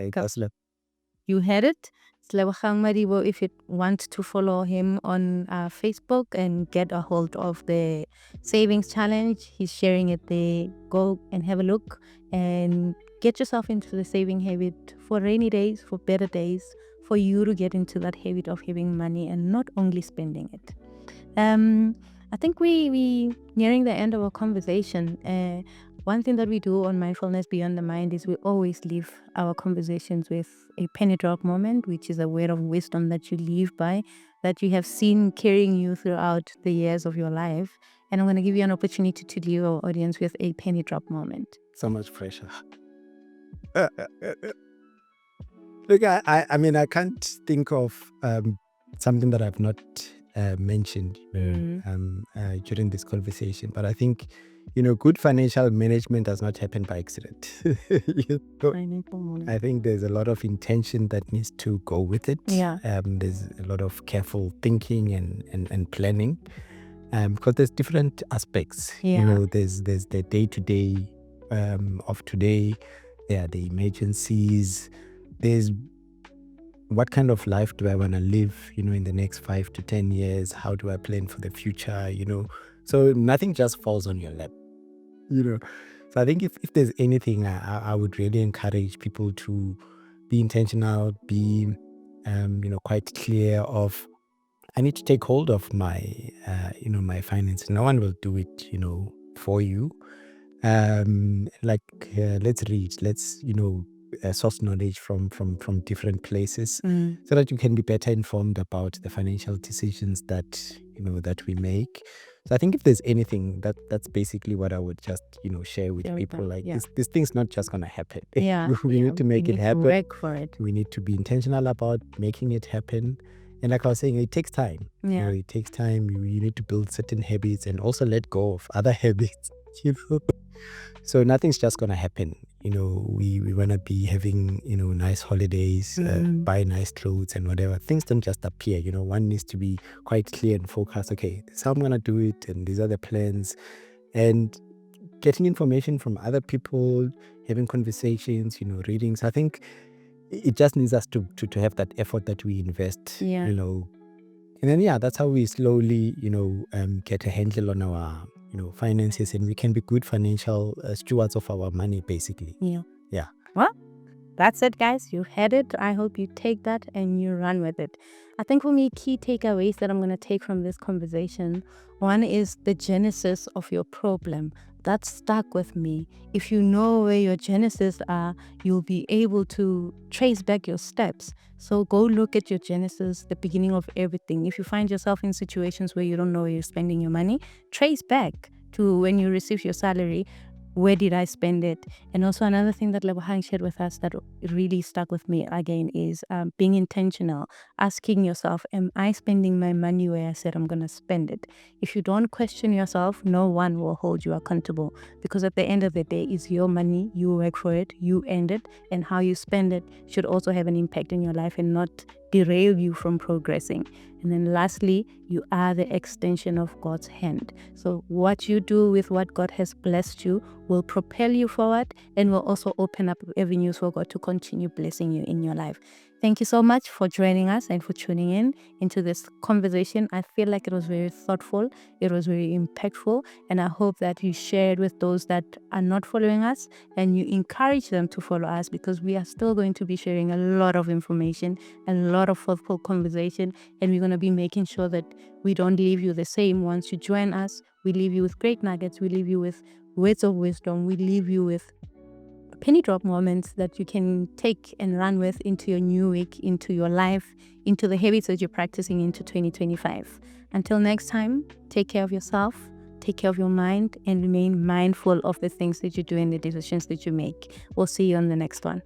you had it. It's Lebogang Madibo. If you want to follow him on Facebook and get a hold of the savings challenge, he's sharing it there. Go and have a look and get yourself into the saving habit for rainy days, for better days, for you to get into that habit of having money and not only spending it. I think we nearing the end of our conversation. One thing that we do on Mindfulness Beyond the Mind is we always leave our conversations with a penny drop moment, which is a word of wisdom that you live by, that you have seen carrying you throughout the years of your life. And I'm going to give you an opportunity to leave our audience with a penny drop moment. So much pressure. Look, I mean, I can't think of something that I've not mentioned during this conversation, but I think, good financial management does not happen by accident. I think there's a lot of intention that needs to go with it. There's a lot of careful thinking and planning, because there's different aspects. There's the day-to-day of today. There are the emergencies. There's what kind of life do I want to live, in the next 5 to 10 years? How do I plan for the future, So nothing just falls on your lap, So I think if there's anything, I would really encourage people to be intentional, be, quite clear of, I need to take hold of my, my finances. No one will do it, for you. Let's read, let's, source knowledge from different places, so that you can be better informed about the financial decisions that that we make. So I think if there's anything, that's basically what I would just share with people. Like this thing's not just gonna happen. We need to make it happen. Work for it. We need to be intentional about making it happen. And like I was saying, it takes time. It takes time. You need to build certain habits and also let go of other habits. So nothing's just gonna happen. We wanna be having nice holidays, buy nice clothes and whatever. Things don't just appear. One needs to be quite clear and focused. Okay, this is how I'm gonna do it, and these are the plans. And getting information from other people, having conversations, readings. I think it just needs us to have that effort that we invest. And then, that's how we slowly, get a handle on our, finances, and we can be good financial stewards of our money, basically. Yeah. Yeah. Well, that's it, guys. You had it. I hope you take that and you run with it. I think for me, key takeaways that I'm going to take from this conversation, one is the genesis of your problem. That stuck with me. If you know where your genesis are, you'll be able to trace back your steps. So go look at your genesis, the beginning of everything. If you find yourself in situations where you don't know where you're spending your money, trace back to when you receive your salary. Where did I spend it? And also another thing that Lebogang shared with us that really stuck with me again is being intentional, asking yourself, am I spending my money where I said I'm going to spend it? If you don't question yourself, no one will hold you accountable, because at the end of the day, it's your money, you work for it, you earned it, and how you spend it should also have an impact in your life and not derail you from progressing. And then lastly, you are the extension of God's hand. So what you do with what God has blessed you will propel you forward and will also open up avenues for God to continue blessing you in your life. Thank you so much for joining us and for tuning in into this conversation. I feel like it was very thoughtful. It was very impactful. And I hope that you shared with those that are not following us and you encourage them to follow us, because we are still going to be sharing a lot of information, a lot of thoughtful conversation, and we're going to be making sure that we don't leave you the same. Once you join us, we leave you with great nuggets. We leave you with words of wisdom. We leave you with penny drop moments that you can take and run with into your new week, into your life, into the habits that you're practicing into 2025. Until next time, take care of yourself, take care of your mind, and remain mindful of the things that you do and the decisions that you make. We'll see you on the next one.